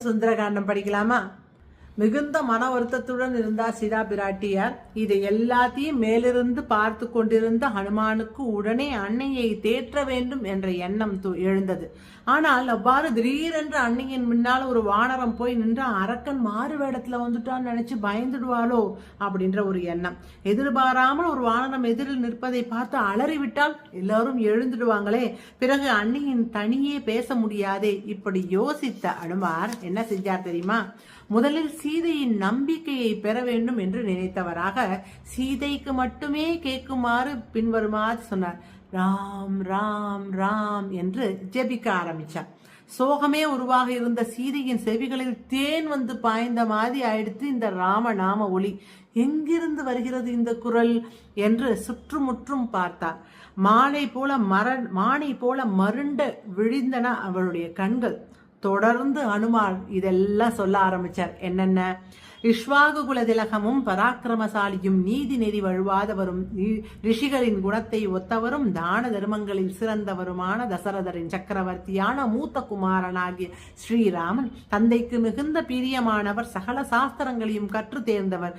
சுந்தரகாண்டம் படிக்கலாமா? மிகுந்த மன வருத்தத்துடன் இருந்தார் சீதா பிராட்டியார். இதை எல்லாத்தையும் மேலிருந்து பார்த்து கொண்டிருந்த ஹனுமானுக்கு உடனே அன்னையை தேற்ற வேண்டும் என்ற எண்ணம் எழுந்தது. ஆனால் அவ்வாறு திடீரென்று அன்னையின் முன்னால் ஒரு வானரம் போய் நின்று அரக்கன் மாறு வேடத்துல வந்துட்டான்னு நினைச்சு பயந்துடுவாளோ அப்படின்ற ஒரு எண்ணம். எதிர்பாராமல் ஒரு வானரம் எதிரில் நிற்பதை பார்த்து அலறிவிட்டால் எல்லாரும் எழுந்துடுவாங்களே, பிறகு அன்னையின் தனியே பேச முடியாதே. இப்படி யோசித்த அனுமார் என்ன செஞ்சார் தெரியுமா? முதலில் சீதையின் நம்பிக்கையை பெற வேண்டும் என்று நினைத்தவராக சீதைக்கு மட்டுமே கேட்குமாறு பின்வருமாறு சொன்னார். ராம் ராம் ராம் என்று ஜெபிக்க ஆரம்பிச்சார். சோகமே உருவாக இருந்த சீதையின் செவிகளில் தேன் வந்து பாய்ந்த மாதிரி ஆயிடுத்து இந்த ராம நாம ஒளி. எங்கிருந்து வருகிறது இந்த குரல் என்று சுற்றுமுற்றும் பார்த்தார். மானை போல மருண்ட விழிந்தன அவளுடைய கண்கள். தொடர்ந்து அனுமார் இதெல்லாம் சொல்ல ஆரம்பிச்சார். என்னென்ன? இஷ்வாகு குல திலகமும் பராக்கிரமசாலியும் நீதி நெறி வழுவாதவரும் ரிஷிகளின் குணத்தை ஒத்தவரும் தான தர்மங்களில் சிறந்தவருமான தசரதரின் சக்கரவர்த்தியான மூத்த குமாரனாகிய ஸ்ரீராமன், தந்தைக்கு மிகுந்த பிரியமானவர், சகல சாஸ்திரங்களையும் கற்று தேர்ந்தவர்,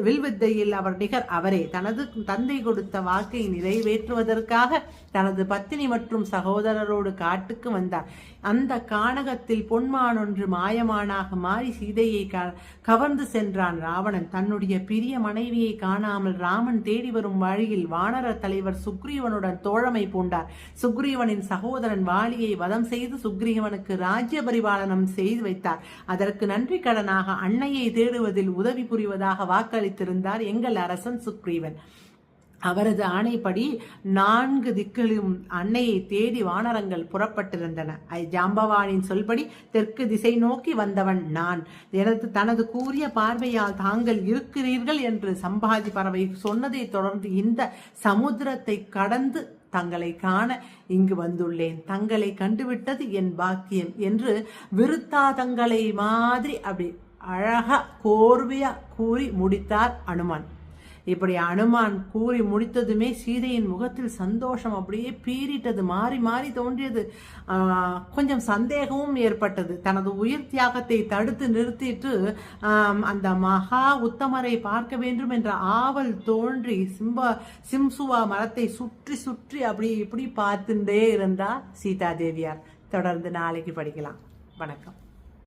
வில்வித்தையில் அவர் நிகர் அவரே. தனது தந்தை கொடுத்த வாக்கை நிறைவேற்றுவதற்காக தனது பத்தினி மற்றும் சகோதரரோடு காட்டுக்கு வந்தார். அந்த கானகத்தில் பொன்மான் ஒன்று மாயமானாக மாறி சீதையை கவர்ந்து சென்றான் ராவணன். தன்னுடைய பிரிய மனைவியை காணாமல் ராமன் தேடி வரும் வழியில் வானர தலைவர் சுக்ரீவனுடன் தோழமை பூண்டார். சுக்ரீவனின் சகோதரன் வாலியை வதம் செய்து சுக்ரீவனுக்கு ராஜ்ய பரிபாலனம் செய்து வைத்தார். அதற்கு நன்றி கடனாக அன்னையை தேடுவதில் உதவி புரிவதாக வாக்களித்திருந்தார் எங்கள் அரசன் சுக்ரீவன். அவரது ஆணைப்படி 4 திக்கிலும் அன்னையை தேடி வானரங்கள் புறப்பட்டிருந்தன. ஜாம்பவானின் சொல்படி தெற்கு திசை நோக்கி வந்தவன் நான். தனது கூறிய பார்வையால் தாங்கள் இருக்கிறீர்கள் என்று சம்பாதி பறவை சொன்னதை தொடர்ந்து இந்த சமுத்திரத்தை கடந்து தங்களை காண இங்கு வந்துள்ளேன். தங்களை கண்டுவிட்டது என் பாக்கியம் என்று விருத்தாதங்களை மாதிரி அப்படி அழகா கோர்வையா கூறி முடித்தார் அனுமான். இப்படி அனுமான் கூறி முடித்ததுமே சீதையின் முகத்தில் சந்தோஷம் அப்படியே பீறிட்டது. மாறி மாறி தோன்றியது. கொஞ்சம் சந்தேகமும் ஏற்பட்டது. தனது உயிர் தியாகத்தை தடுத்து நிறுத்திட்டு அந்த மகா உத்தமரை பார்க்க வேண்டும் என்ற ஆவல் தோன்றி சிம்சுவா மரத்தை சுற்றி சுற்றி அப்படி இப்படி பார்த்துட்டே இருந்தா சீதா தேவியார். தொடர்ந்து நாளைக்கு படிக்கலாம். வணக்கம்.